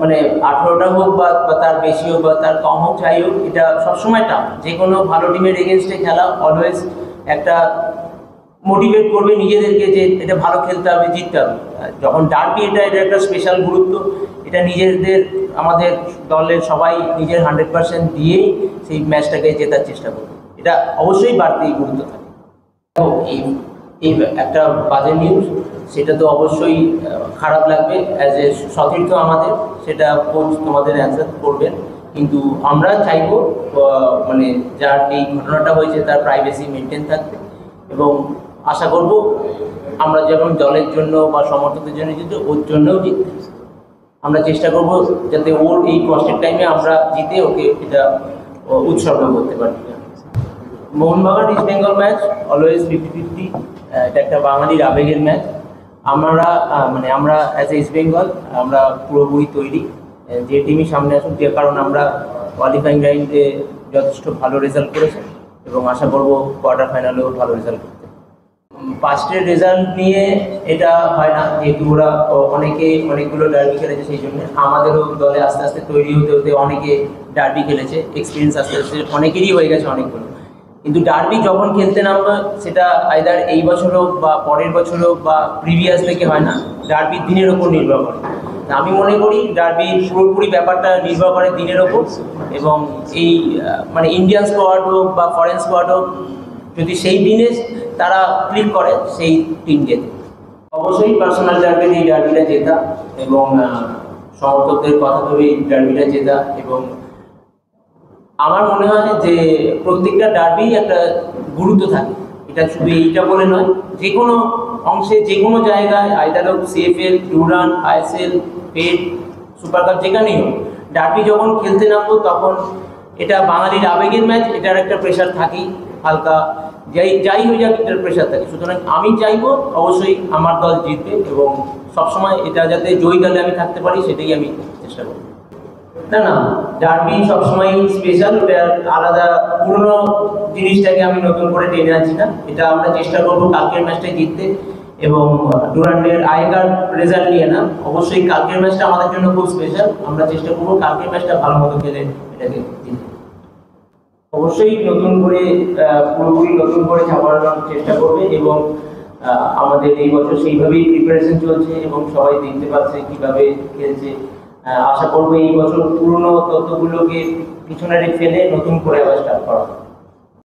মানে 18টা হোক বা তার বেশি হোক বা তার কম হোক, যাই হোক, এটা সবসময় টাফ। যে কোনো ভালো টিমের এগেনস্টে খেলা অলওয়েজ একটা মোটিভেট করবে নিজেদেরকে যে এটা ভালো খেলতে হবে, জিততে হবে। যখন ডার্বি, এটা একটা স্পেশাল গুরুত্ব। এটা নিজেদের, আমাদের দলের সবাই নিজের 100% দিয়েই সেই ম্যাচটাকে জেতার চেষ্টা করবে। এটা অবশ্যই বাড়তি গুরুত্ব থাকে। এই এই একটা বাজে নিউজ, সেটা তো অবশ্যই খারাপ লাগবে। অ্যাজ এ সতীর্থ আমাদের, সেটা কোচ তোমাদের অ্যান্সার করবেন। কিন্তু আমরা চাইবো মানে যার এই ঘটনাটা হয়েছে তার প্রাইভেসি মেনটেন থাকবে, এবং আশা করব আমরা যেমন দলের জন্য বা সমর্থকদের জন্য জিততে, ওর জন্যও জিততে আমরা চেষ্টা করব, যাতে ওর এই কষ্টের টাইমে আমরা জিতে ওকে এটা উৎসর্গ করতে পারি। Mohun Bagan east Bengal match always 50-50। এটা একটা বাঙালির আবেগের ম্যাচ। আমরা অ্যাজ এ ইস্ট বেঙ্গল আমরা পুরোপুরি তৈরি, যে টিমই সামনে আসুক, যে কারণ আমরা কোয়ালিফাইং রাউন্ডে যথেষ্ট ভালো রেজাল্ট করেছি এবং আশা করব কোয়ার্টার ফাইনালেও ভালো রেজাল্ট করতে। পাস্টের রেজাল্ট নিয়ে এটা হয় না, যেহেতু ওরা অনেকগুলো ডার্বি খেলেছে, সেই জন্য আমাদেরও দলে আস্তে আস্তে তৈরি হতে হতে অনেকে ডার্বি খেলেছে, এক্সপিরিয়েন্স আস্তে আস্তে অনেকেরই হয়ে গেছে অনেকগুলো। কিন্তু ডার্বি যখন খেলতে নামবে, সেটা আইদার এই বছর হোক বা পরের বছর হোক বা প্রিভিয়াস থেকে হয় না, ডার্বির দিনের ওপর নির্ভর করে। আমি মনে করি ডার্বির পুরোপুরি ব্যাপারটা নির্ভর করে দিনের ওপর, এবং এই মানে ইন্ডিয়ান স্কোয়াড হোক বা ফরেন স্কোয়াড হোক, যদি সেই দিনে তারা ক্লিক করে, সেই টিম জেতে। অবশ্যই পার্সোনাল টার্গেট এই ডার্বিটা জেতা, এবং সমর্থকদের কথা ভেবে এই ডার্বিটা জেতা। এবং আমার মনে হয় যে প্রত্যেকটা ডার্বি একটা গুরুত্ব থাকে। এটা শুধু এইটা বলে নয়, যে কোনো অংশে, যে কোনো জায়গায়, আইদার হোক সিএফএল, ডুরান্ড, আইএসএল, পেড, সুপার কাপ, যেখানেই হোক, ডার্বি যখন খেলতে নামবো তখন এটা বাঙালির আবেগের ম্যাচ, এটার একটা প্রেশার থাকেই হালকা, যাই হয়ে যাক, এটার প্রেশার থাকে। সুতরাং আমি চাইবো অবশ্যই আমার দল জিতবে, এবং সবসময় এটা যাতে জয়ী দলে আমি থাকতে পারি, সেটাই আমি চেষ্টা করব। না, ডার্বি সবসময় স্পেশাল, ওটা আলাদা, পুরনো জিনিসটাকে আমি নতুন করে টেনে আনছি না। এটা আমরা চেষ্টা করবো কালকের ম্যাচটাই জিততে, এবং ডুরান্ডের আগেকার রেজাল্ট নিয়ে না। অবশ্যই কালকের ম্যাচটা আমাদের জন্য খুব স্পেশাল, আমরা চেষ্টা করবো কালকের ম্যাচটা ভালো মতো খেলে এটাকে জিততে। অবশ্যই নতুন করে, পুরোপুরি নতুন করে চাপানোর চেষ্টা করবে, এবং আমাদের এই বছর সেইভাবেই প্রিপারেশন চলছে, এবং সবাই দেখতে পাচ্ছে কীভাবে খেলছে। আশা করবো এই বছর পুরনো তথ্যগুলোকে পিছনে ফেলে নতুন করে আবার স্টার্ট করা।